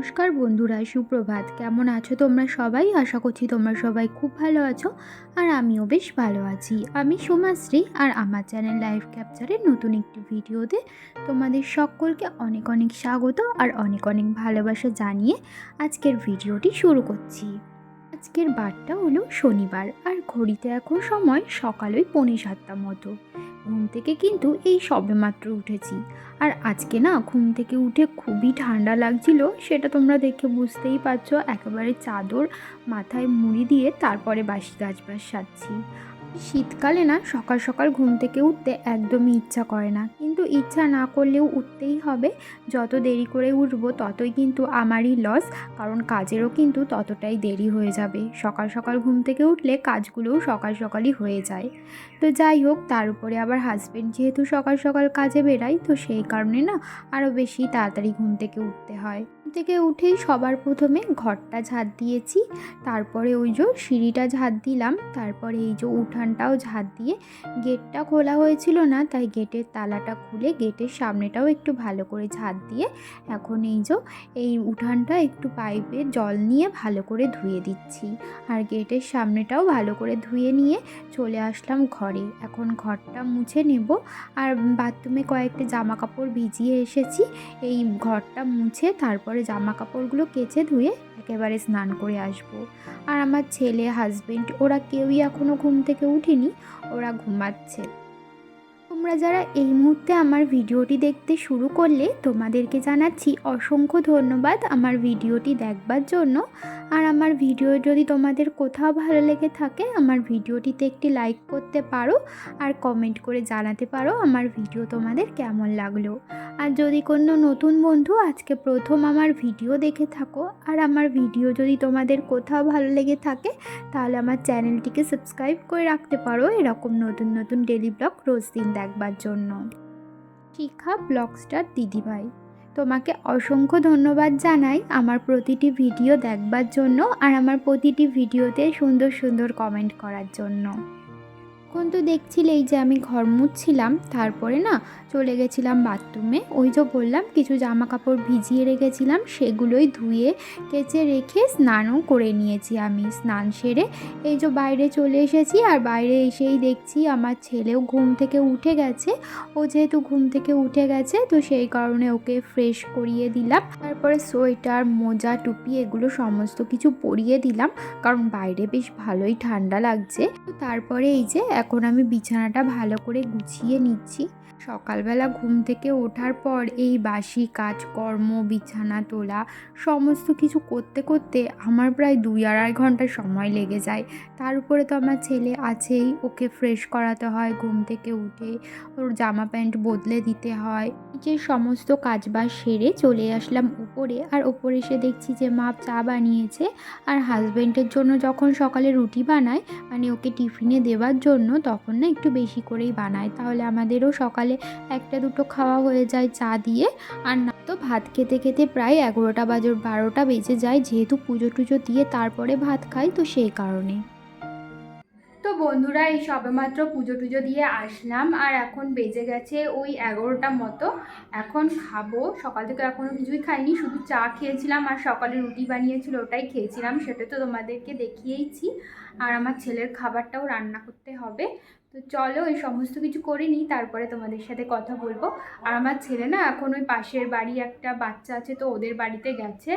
নমস্কার বন্ধুরা, সুপ্রভাত। কেমন আছো তোমরা সবাই? আশা করছি তোমরা সবাই খুব ভালো আছো, আর আমিও বেশ ভালো আছি। আমি সোমাশ্রী, আর আমার চ্যানেল লাইফ ক্যাপচারের নতুন একটি ভিডিওতে তোমাদের সকলকে অনেক অনেক স্বাগত আর অনেক অনেক ভালোবাসা জানিয়ে আজকের ভিডিওটি শুরু করছি। আজকের বারটা হলো শনিবার, আর ঘড়িতে এখন সময় সকাল 7:45 মতো। ঘুম থেকে কিন্তু এই সবেমাত্র উঠেছি, আর আজকে না ঘুম থেকে উঠে খুবই ঠান্ডা লাগছিল, সেটা তোমরা দেখে বুঝতেই পারছো। একেবারে চাদর মাথায় মুড়ি দিয়ে তারপরে বাসি কাজবাজ সারছি। শীতকালে না সকাল সকাল ঘুম থেকে উঠতে একদমই ইচ্ছা করে না, কিন্তু ইচ্ছা না করলেও উঠতেই হবে। যত দেরি করে উঠবো ততই কিন্তু আমারই লস, কারণ কাজেরও কিন্তু ততটাই দেরি হয়ে যাবে। সকাল সকাল ঘুম থেকে উঠলে কাজগুলোও সকাল সকালই হয়ে যায়। তো যাই হোক, তার উপরে আবার হাজব্যান্ড যেহেতু সকাল সকাল কাজে বেরায়, তো সেই কারণে না আরও বেশি তাড়াতাড়ি ঘুম থেকে উঠতে হয়। ঘুম থেকে উঠেই সবার প্রথমে ঘরটা ঝাঁট দিয়েছি, তারপরে ওই যে সিঁড়িটা ঝাঁট দিলাম, তারপরে এই যে উঠানটাও ঝাঁট দিয়ে গেটটা খোলা হয়েছিল না, তাই গেটের তালাটা খুলে গেটের সামনেটাও একটু ভালো করে ঝাঁট দিয়ে এখন এই উঠানটা একটু পাইপে জল নিয়ে ভালো করে ধুয়ে দিচ্ছি। আর গেটের সামনেটাও ভালো করে ধুয়ে নিয়ে চলে আসলাম ঘরে। এখন ঘরটা মুছে নেব, আর বাথরুমে কয়েকটা জামা কাপড় ভিজিয়ে এসেছি। এই ঘরটা মুছে তারপরে জামা কাপড়গুলো কেচে ধুয়ে একেবারে স্নান করে আসব। আর আমার ছেলে, হাজবেন্ড, ওরা কেউই এখনও ঘুম থেকে উঠেনি, ওরা ঘুমাচ্ছে। তোমরা যারা এই মুহূর্তে আমার ভিডিওটি দেখতে শুরু করলে, তোমাদেরকে জানাচ্ছি অসংখ্য ধন্যবাদ আমার ভিডিওটি দেখবার জন্য। আর আমার ভিডিও যদি তোমাদের কোথাও ভালো লেগে থাকে, আমার ভিডিওটিতে একটি লাইক করতে পারো, আর কমেন্ট করে জানাতে পারো আমার ভিডিও তোমাদের কেমন লাগলো। আর যদি কোনো নতুন বন্ধু আজকে প্রথম আমার ভিডিও দেখে থাকো, আর আমার ভিডিও যদি তোমাদের কোথাও ভালো লেগে থাকে, তাহলে আমার চ্যানেলটিকে সাবস্ক্রাইব করে রাখতে পারো এরকম নতুন নতুন ডেলি ব্লগ রোজ দিন দেখবার জন্য। শিখা ব্লগ স্টার দিদিভাই, তোমাকে অসংখ্য ধন্যবাদ জানাই আমার প্রতিটি ভিডিও দেখবার জন্য, আর আমার প্রতিটি ভিডিওতে সুন্দর সুন্দর কমেন্ট করার জন্য। এখন তো দেখছিলেই যে আমি ঘর মুছছিলাম, তারপরে না চলে গেছিলাম বাথরুমে। ওই যে বললাম কিছু জামা কাপড় ভিজিয়ে রেখেছিলাম, সেগুলোই ধুয়ে কেচে রেখে স্নানও করে নিয়েছি। আমি স্নান সেরে এই যে বাইরে চলে এসেছি, আর বাইরে এসেই দেখছি আমার ছেলেও ঘুম থেকে উঠে গেছে। ও যেহেতু ঘুম থেকে উঠে গেছে, তো সেই কারণে ওকে ফ্রেশ করিয়ে দিলাম। তারপরে সোয়েটার, মোজা, টুপি এগুলো সমস্ত কিছু পরিয়ে দিলাম, কারণ বাইরে বেশ ভালোই ঠান্ডা লাগছে। তো তারপরে এই যে এখন আমি বিছানাটা ভালো করে গুছিয়ে নিচ্ছি। সকালবেলা ঘুম থেকে ওঠার পর এই বাসি কাজকর্ম, বিছানা তোলা সমস্ত কিছু করতে করতে আমার প্রায় 2-2.5 ঘন্টা সময় লেগে যায়। তার উপরে তো আমার ছেলে আছেই, ওকে ফ্রেশ করাতে হয় ঘুম থেকে উঠে, ওর জামা প্যান্ট বদলে দিতে হয়। যে সমস্ত কাজবাজ সেরে চলে আসলাম উপরে, আর উপরে এসে দেখছি যে মা চা বানিয়েছে। আর হাজব্যান্ডের জন্য যখন সকালে রুটি বানায়, মানে ওকে টিফিনে দেওয়ার জন্য, তখন না একটু বেশি করেই বানায়, তাহলে আমাদেরও সকালে 1-2 খাওয়া হয়ে যায় চা দিয়ে। আর না তো ভাত খেতে খেতে প্রায় 11টা 12টা বেজে যায়, যেহেতু পুজো টুজো দিয়ে তারপরে ভাত খাই, তো সেই কারণে। তো বন্ধুরা, এই সবেমাত্র পুজো টুজো দিয়ে আসলাম, আর এখন বেজে গেছে ওই 11টা মতো। এখন খাবো। সকাল থেকে এখনও কিছুই খাইনি, শুধু চা খেয়েছিলাম, আর সকালে রুটি বানিয়েছিল ওটাই খেয়েছিলাম, সেটা তো তোমাদেরকে দেখিয়েইছি। আর আমার ছেলের খাবারটাও রান্না করতে হবে। তো চলো এই সমস্ত কিছু করে নিই, তারপরে তোমাদের সাথে কথা বলবো। আর আমার ছেলে না এখন ওই পাশের বাড়ি একটা বাচ্চা আছে, তো ওদের বাড়িতে গেছে,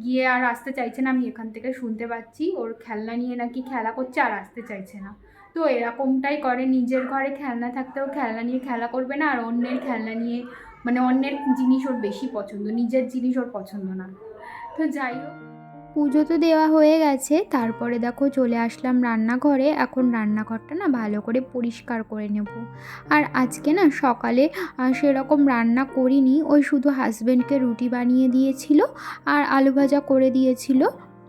গিয়ে আর আসতে চাইছে না। আমি এখান থেকে শুনতে পাচ্ছি ওর খেলনা নিয়ে নাকি খেলা করছে, আর আসতে চাইছে না। তো এরকমটাই করে, নিজের ঘরে খেলনা থাকতেও খেলনা নিয়ে খেলা করবে না, আর অন্যের খেলনা নিয়ে, মানে অন্যের জিনিস ওর বেশি পছন্দ, নিজের জিনিস ওর পছন্দ না। তো যাই হোক, পুজো তো দেওয়া হয়ে গেছে, তারপরে দেখো চলে আসলাম রান্নাঘরে। এখন রান্নাঘরটা না ভালো করে পরিষ্কার করে নেব। আর আজকে না সকালে সেরকম রান্না করিনি, ওই শুধু হাজব্যান্ডকে রুটি বানিয়ে দিয়েছিল আর আলু ভাজা করে দিয়েছিল।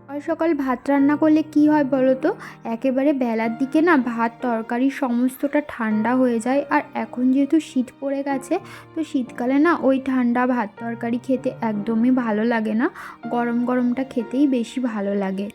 সকাল সকাল ভাত রান্না করলে কি হয় বলো তো, একেবারে বেলার দিকে না ভাত তরকারি সমস্তটা ঠান্ডা হয়ে যায়। আর এখন যেহেতু শীত পড়ে গেছে, তো শীতকালে না ওই ঠান্ডা ভাত তরকারি খেতে একদমই ভালো লাগে না, গরম গরমটা খেতেই বেশি ভালো লাগে।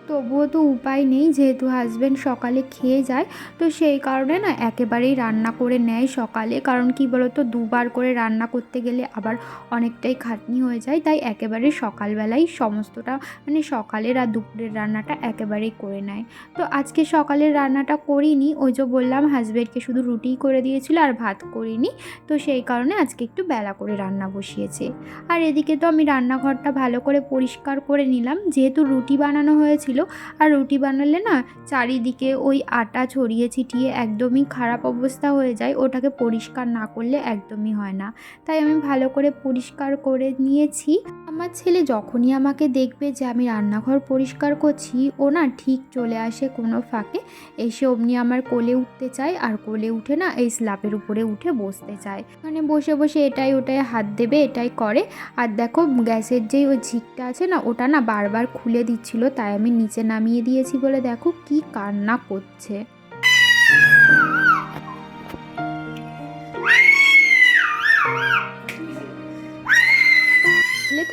তো তবুও তো উপায় নেই, যেহেতু হাজব্যান্ড সকালে খেয়ে যায়, তো সেই কারণে না একেবারেই রান্না করে নেয় সকালে। কারণ কি বলতো, দুবার করে রান্না করতে গেলে আবার অনেকটাই খাটনি হয়ে যায়, তাই একেবারে সকালবেলাই সমস্তটা মানে সকালের আর দুপুরের রান্নাটা একেবারেই করে নেয়। তো আজকে সকালের রান্নাটা করিনি, ওই যে বললাম হাজব্যান্ডকে শুধু রুটিই করে দিয়েছিল আর ভাত করিনি, তো সেই কারণে আজকে একটু বেলা করে রান্না বসিয়েছে। আর এদিকে তো আমি রান্নাঘরটা ভালো করে পরিষ্কার করে নিলাম, যেহেতু রুটি বানানো হয়েছিল। আর রুটি বানালে না চারিদিকে ওই আটা ছড়িয়ে ছিটিয়ে একদমই খারাপ অবস্থা হয়ে যায়, ওটাকে পরিষ্কার না করলে একদমই হয় না। তাই আমি ভালো করে পরিষ্কার করে নিয়েছি। আমার ছেলে যখনই আমাকে দেখবে যে আমি রান্নাঘর পরিষ্কার করছি, ও না ঠিক চলে আসে কোনো ফাঁকে, এসে অমনি আমার কোলে উঠতে চায়, আর কোলে উঠে না এই স্ল্যাপের উপরে উঠে বসতে চায়, মানে বসে বসে এটাই ওটাই হাত দেবে, এটাই করে। আর দেখো গ্যাসের যেই ওই ঝিকটা আছে না, ওটা না বারবার খুলে দিচ্ছিল, তাই আমি নিচে নামিয়ে দিয়েছি বলে দেখো কি কান্না করছে।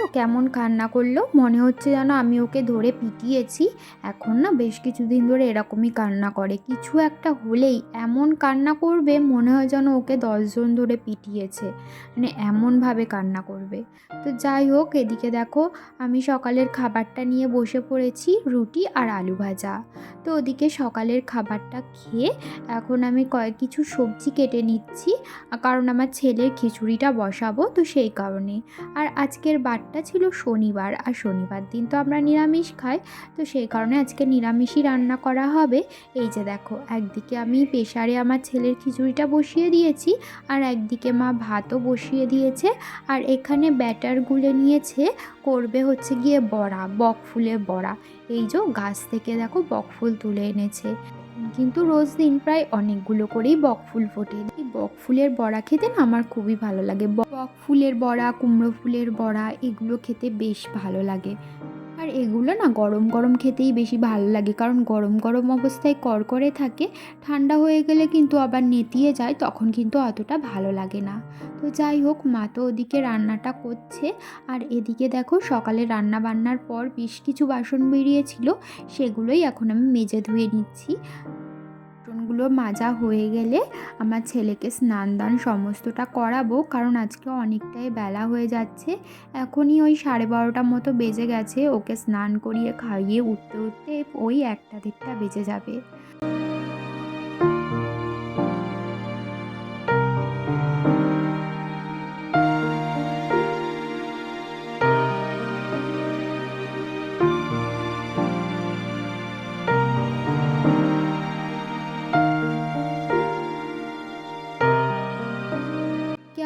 তো কেমন কান্না করলো, মনে হচ্ছে যেন আমি ওকে ধরে পিটিয়েছি। এখন না বেশ কিছুদিন ধরে এরকমই কান্না করে, কিছু একটা হলেই এমন কান্না করবে মনে হয় যেন ওকে 10 জন ধরে পিটিয়েছে, মানে এমনভাবে কান্না করবে। তো যাই হোক, এদিকে দেখো আমি সকালের খাবারটা নিয়ে বসে পড়েছি, রুটি আর আলু ভাজা। তো ওদিকে সকালের খাবারটা খেয়ে এখন আমি কিছু সবজি কেটে নিচ্ছি, কারণ আমার ছেলের খিচুড়িটা বসাবো, তো সেই কারণে। আর আজকের বারটা ছিল শনিবার, আর শনিবার দিন তো আমরা নিরামিষ খাই, তো সেই কারণে আজকে নিরামিষই রান্না করা হবে। এই যে দেখো, একদিকে আমি প্রেসারে আমার ছেলের খিচুড়িটা বসিয়ে দিয়েছি, আর একদিকে মা ভাতও বসিয়ে দিয়েছে। আর এখানে ব্যাটার গুলে নিয়েছে, করবে হচ্ছে গিয়ে বড়া, বকফুলের বড়া। এই যে গাছ থেকে দেখো বকফুল তুলে এনেছে, কিন্তু রোজ দিন প্রায় অনেকগুলো করেই বকফুল ফোটে। এই বকফুলের বড়া খেতে না আমার খুবই ভালো লাগে, বকফুলের বড়া, কুমড়ো ফুলের বড়া, এগুলো খেতে বেশ ভালো লাগে। আর এগুলো না গরম গরম খেতেই বেশি ভালো লাগে, কারণ গরম গরম অবস্থায় করকরে থাকে, ঠান্ডা হয়ে গেলে কিন্তু আবার নেতিয়ে যায়, তখন কিন্তু অতটা ভালো লাগে না। তো যাই হোক, মা তো ওদিকে রান্নাটা করছে, আর এদিকে দেখো সকালে রান্না বান্নার পর বেশ কিছু বাসন বেরিয়েছিল, সেগুলোই এখন আমি মেজে ধুয়ে নিচ্ছি। বাসনগুলো মাজা হয়ে গেলে আমার ছেলেকে স্নান দান সমস্তটা করাবো, কারণ আজকে অনেকটাই বেলা হয়ে যাচ্ছে। এখনই ওই 12:30 মতো বেজে গেছে, ওকে স্নান করিয়ে খাইয়ে উঠতে উঠতে ওই 1টা 1:30 বেজে যাবে।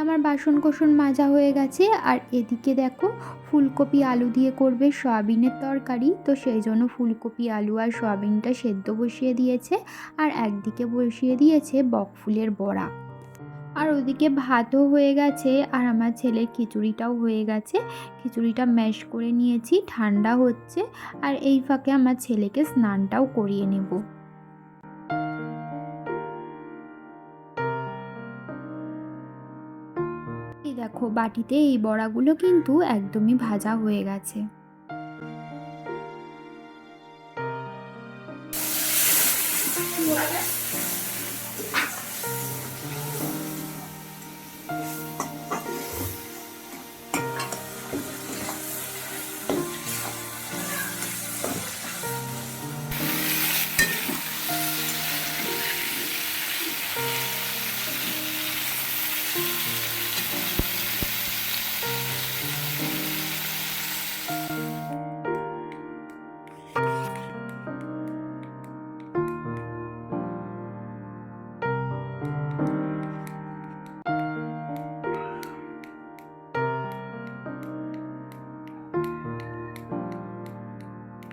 আমার বাসন কোসন মাজা হয়ে গেছে, আর এদিকে দেখো ফুলকপি আলু দিয়ে করবে সয়াবিনের তরকারি, তো সেই জন্য ফুলকপি আলু আর সয়াবিনটা সেদ্ধ বসিয়ে দিয়েছে, আর একদিকে বসিয়ে দিয়েছে বকফুলের বড়া। আর ওদিকে ভাতও হয়ে গেছে, আর আমার ছেলের খিচুড়িটাও হয়ে গেছে, খিচুড়িটা ম্যাশ করে নিয়েছি, ঠান্ডা হচ্ছে। আর এই ফাঁকে আমার ছেলেকে স্নানটাও করিয়ে নেব। এই দেখো বাটিতে এই বড়াগুলো কিন্তু একদমই ভাজা হয়ে গেছে।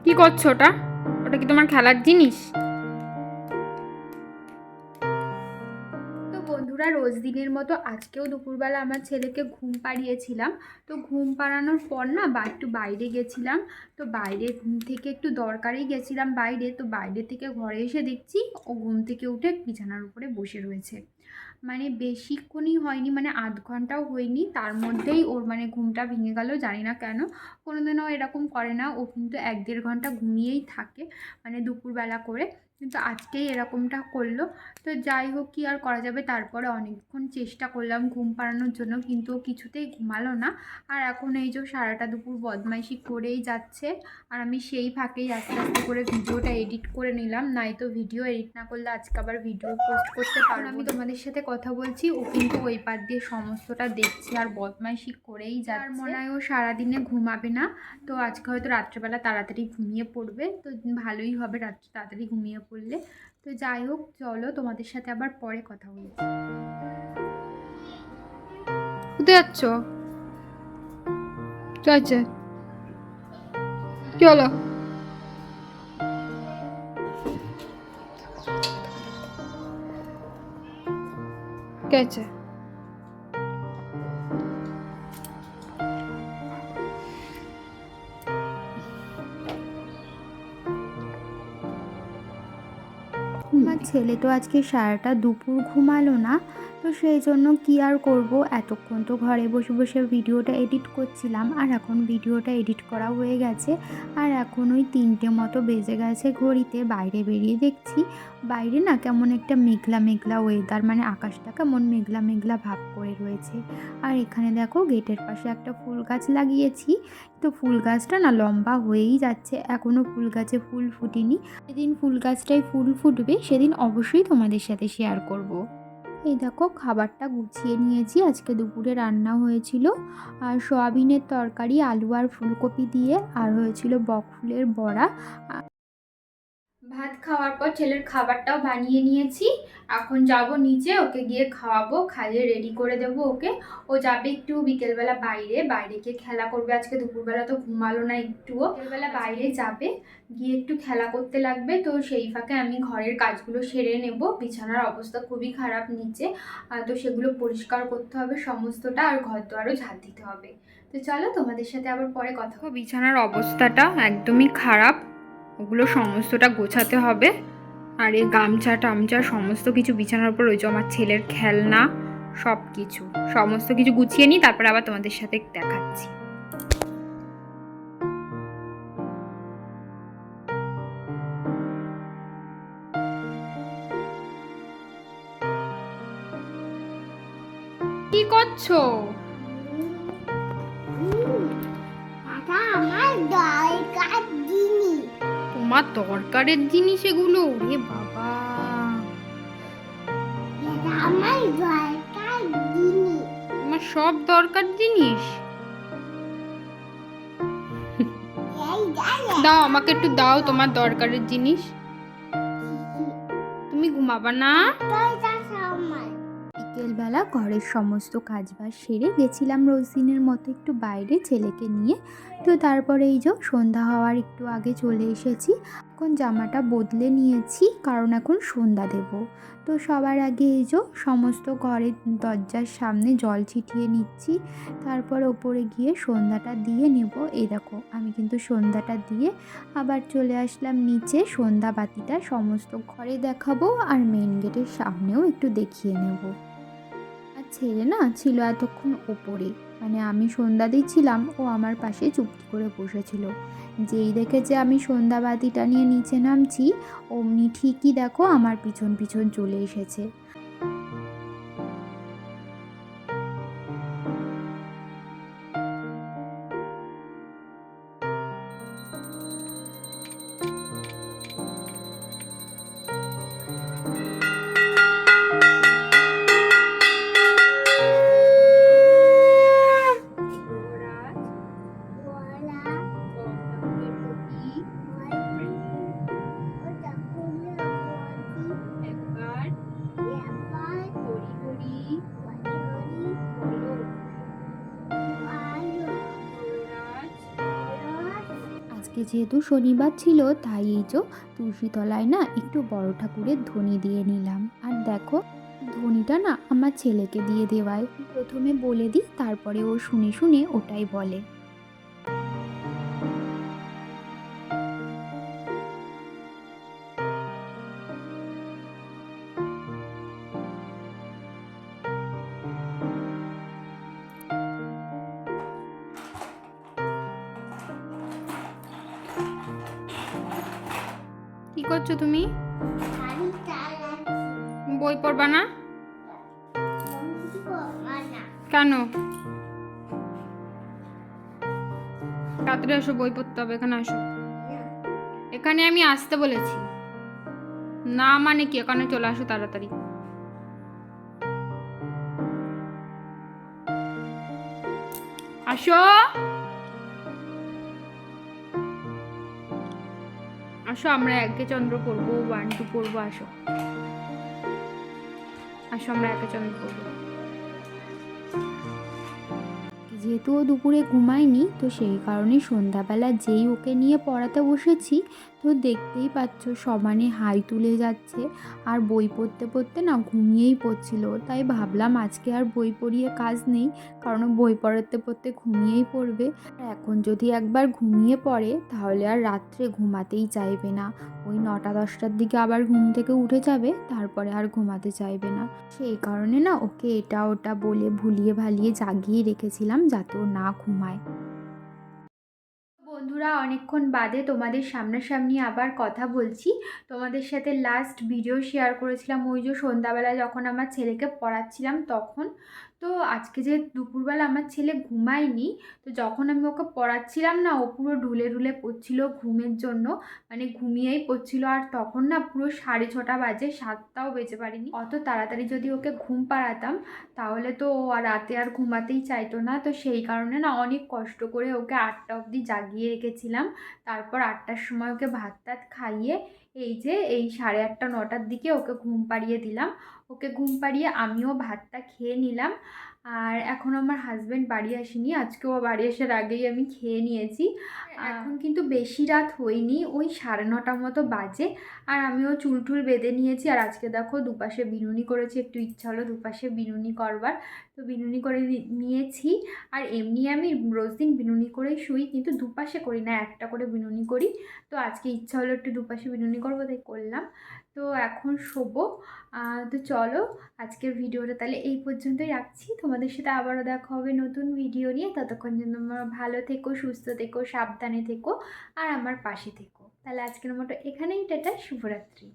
কি করছো ওটা? ওটা কি তোমার খেলার জিনিস? তো বন্ধুরা, রোজ দিনের মতো আজকেও দুপুরবেলা আমার ছেলেকে ঘুম পাড়িয়েছিলাম। তো ঘুম পাড়ানোর পর না একটু বাইরে গেছিলাম, তো বাইরে ঘুম থেকে একটু দরকারেই গেছিলাম বাইরে, তো বাইরে থেকে ঘরে এসে দেখছি ও ঘুম থেকে উঠে বিছানার উপরে বসে রয়েছে। মানে বেশিক্ষণই হয়নি, মানে আধ ঘন্টাও হয়নি, তার মধ্যেই ওর মানে ঘুমটা ভেঙে গেল। জানি না কেন, কোনোদিনও এরকম করে না ও, কিন্তু 1-1.5 ঘন্টা ঘুমিয়েই থাকে, মানে দুপুরবেলা করে, কিন্তু আজকেই এরকমটা করলো। তো যাই হোক, কি আর করা যাবে। তারপরে অনেকক্ষণ চেষ্টা করলাম ঘুম পাড়ানোর জন্য, কিন্তু ও কিছুতেই ঘুমালো না। আর এখন এই যে সারাটা দুপুর বদমাইশি করেই যাচ্ছে, আর আমি সেই ফাঁকেই আস্তে আস্তে করে ভিডিওটা এডিট করে নিলাম। নাই তো ভিডিও এডিট না করলে আজকে আবার ভিডিও পোস্ট করতে পারবো। আমি তোমাদের সাথে কথা বলছি, ও কিন্তু ওই পাশ দিয়ে সমস্তটা দেখছে আর বদমাইশি করেই যাচ্ছে। আর মনে হয় ও সারাদিনে ঘুমাবে না, তো আজকে হয়তো রাত্রেবেলা তাড়াতাড়ি ঘুমিয়ে পড়বে, তো ভালোই হবে রাত্রে তাড়াতাড়ি ঘুমিয়ে পড়লে। তো যাই হোক, চলো তোমাদের সাথে আবার পরে কথা বলছি। কোথায় যাচ্ছ? চাইছে চলো। কে আছে? আমার ছেলে তো আজকে সারাটা দুপুর ঘুমালো না, তো সেই জন্য কি আর করব, এতক্ষণ তো ঘরে বসে বসে ভিডিওটা এডিট করছিলাম, আর এখন ভিডিওটা এডিট করা হয়ে গেছে। আর এখন ওই 3টে মতো বেজে গেছে ঘড়িতে। বাইরে বেরিয়ে দেখছি বাইরে না কেমন একটা মেঘলা মেঘলা ওয়েদার, মানে আকাশটা কেমন মেঘলা মেঘলা ভাব করে রয়েছে। আর এখানে দেখো গেটের পাশে একটা ফুল গাছ লাগিয়েছি, তো ফুল গাছটা না লম্বা হয়েই যাচ্ছে, এখনও ফুল গাছে ফুল ফুটেনি। যেদিন ফুল গাছটায় ফুল ফুটবে সেদিন অবশ্যই তোমাদের সাথে শেয়ার করব। এই দেখো খাবারটা গুছিয়ে নিয়েছি। আজকে দুপুরে রান্না হয়েছিল আর সয়াবিনের তরকারি, আলু আর ফুলকপি দিয়ে, আর হয়েছিল বকফুলের বড়া। ভাত খাওয়ার পর ছেলের খাবারটাও বানিয়ে নিয়েছি। এখন যাব নিচে, ওকে গিয়ে খাওয়াবো, খাইয়ে রেডি করে দেবো ওকে। ও যাবে একটু বিকেলবেলা বাইরে, বাইরে গিয়ে খেলা করবে। আজকে দুপুরবেলা তো ঘুমালো না একটুও, বিকেলবেলা বাইরে যাবে, গিয়ে একটু খেলা করতে লাগবে। তো সেই ফাঁকে আমি ঘরের কাজগুলো সেরে নেব। বিছানার অবস্থা খুবই খারাপ নিচে, তো সেগুলো পরিষ্কার করতে হবে সমস্তটা, আর ঘর দোয়ারও ঝাঁট দিতে হবে। তো চলো তোমাদের সাথে আবার পরে কথা হবে। বিছানার অবস্থাটা একদমই খারাপ, ওগুলো সমস্তটা গোছাতে হবে। আর এই গামছা টামছা সমস্ত কিছু বিছানার উপর, ওই যে আমার ছেলের খেলনা সব কিছু, সমস্ত কিছু গুছিয়ে নিই, তারপরে আবার তোমাদের সাথে দেখাচ্ছি। কি করছো? তোমার দরকারের জিনিস এগুলো? ওরে বাবা, তোমার সব দরকার জিনিস। দাও আমাকে একটু দাও তোমার দরকারের জিনিস। তুমি ঘুমাবা না? বিকেলবেলা ঘরের সমস্ত কাজবাজ সেরে গেছিলাম রোজ দিনের মতো একটু বাইরে ছেলেকে নিয়ে। তো তারপরে এই যে সন্ধ্যা হওয়ার একটু আগে চলে এসেছি। এখন জামাটা বদলে নিয়েছি, কারণ এখন সন্ধ্যা দেব। তো সবার আগে এই যে সমস্ত ঘরের দরজার সামনে জল ছিটিয়ে নিচ্ছি, তারপর ওপরে গিয়ে সন্ধ্যাটা দিয়ে নেব। এই দেখো আমি কিন্তু সন্ধ্যাটা দিয়ে আবার চলে আসলাম নিচে, সন্ধ্যা বাতিটা সমস্ত ঘরে দেখাবো, আর মেন গেটের সামনেও একটু দেখিয়ে নেব। আর ছেলে না ছিল এতক্ষণ ওপরে, মানে আমি সন্ধ্যা দিচ্ছিলাম, ও আমার পাশে চুপটি করে বসেছিল। যেই দেখেছে আমি সন্ধ্যাবাতিটা নিয়ে নিচে নামছি, অমনি ঠিকই দেখো আমার পিছন পিছন চলে এসেছে। আজকে যেহেতু শনিবার ছিল, তাই এই যে তুলসীতলায় না একটু বড় ঠাকুরের ধ্বনি দিয়ে নিলাম। আর দেখো ধ্বনিটা না আমার ছেলেকে দিয়ে দেওয়ায়, প্রথমে বলে দিই, তারপরে ও শুনে শুনে ওটাই বলে। করছো তুমি? বই পড়বা না? কেন? তাড়াতাড়ি আসো, বই পড়তে হবে। এখানে আসো। এখানে আমি আসতে বলেছি। না মানে কি? এখানে চলে আসো তাড়াতাড়ি। আসো, আসো, আমরা একে চন্দ্র পড়বো, 1 2 পড়বো। আসো, আসো, আমরা একে চন্দ্র পড়বো। যেহেতু ও দুপুরে ঘুমায়নি, তো সেই কারণে সন্ধ্যাবেলা যেই ওকে নিয়ে পড়াতে বসেছি, তো দেখতেই পাচ্ছ সমানে হাই তুলে যাচ্ছে। আর বই পড়তে পড়তে না ঘুমিয়েই পড়ছিল। তাই ভাবলাম আজকে আর বই পড়িয়ে কাজ নেই, কারণ ও বই পড়াতে পড়তে ঘুমিয়েই পড়বে। আর এখন যদি একবার ঘুমিয়ে পড়ে তাহলে আর রাত্রে ঘুমাতেই চাইবে না। ওই 9টা 10টার দিকে আবার ঘুম থেকে উঠে যাবে, তারপরে আর ঘুমাতে চাইবে না। সেই কারণে না ওকে এটা ওটা বলে ভুলিয়ে ভালিয়ে জাগিয়ে রেখেছিলাম যাতে ও না ঘুমায়। বন্ধুরা, অনেকক্ষণ বাদে তোমাদের সামনাসামনি আবার কথা বলছি। তোমাদের সাথে লাস্ট ভিডিও শেয়ার করেছিলাম ওই যে সন্ধ্যাবেলা যখন আমার ছেলেকে পড়াচ্ছিলাম তখন। তো আজকে যে দুপুরবেলা আমার ছেলে ঘুমায়নি, তো যখন আমি ওকে পড়াচ্ছিলাম না ও পুরো ঢুলে ঢুলে পড়ছিল ঘুমের জন্য, মানে ঘুমিয়েই পড়ছিল। আর তখন না পুরো 6:30 বাজে, 7টাও বেজে পারিনি। অত তাড়াতাড়ি যদি ওকে ঘুম পাড়াতাম তাহলে তো ও আর রাতে আর ঘুমাতেই চাইতো না। তো সেই কারণে না অনেক কষ্ট করে ওকে 8টা অবধি জাগিয়ে রেখেছিলাম। তারপর 8টার সময় ওকে ভাত টাত খাইয়ে এই যে এই 8:30 9টার দিকে ওকে ঘুম পাড়িয়ে দিলাম। ওকে ঘুম পাড়িয়ে আমিও ভাতটা খেয়ে নিলাম। আর এখন আমার হাজব্যান্ড বাড়ি আসেনি, আজকেও বাড়ি আসার আগেই আমি খেয়ে নিয়েছি। এখন কিন্তু বেশি রাত হয়নি, ওই 9:30 মতো বাজে। আর আমিও চুল টুল বেঁধে নিয়েছি। আর আজকে দেখো দুপাশে বিনুনি করেছি, একটু ইচ্ছা হলো দুপাশে বিনুনি করবার, তো বিনুনি করে নিয়েছি। আর এমনি আমি রোজ দিন বিনুনি করেই শুই, কিন্তু দুপাশে করি না, একটা করে বিনুনি করি। তো আজকে ইচ্ছা হলো একটু দুপাশে বিনুনি করবো, তাই করলাম। তো এখন শোবো। তো চলো আজকের ভিডিওটা তাহলে এই পর্যন্তই রাখছি। তোমাদের সাথে আবারও দেখা হবে নতুন ভিডিও নিয়ে। ততক্ষণ জন্য তোমরা ভালো থেকো, সুস্থ থেকো, সাবধানে থেকো আর আমার পাশে থেকো। তাহলে আজকের মতো এখানেই টাটা, শুভরাত্রি।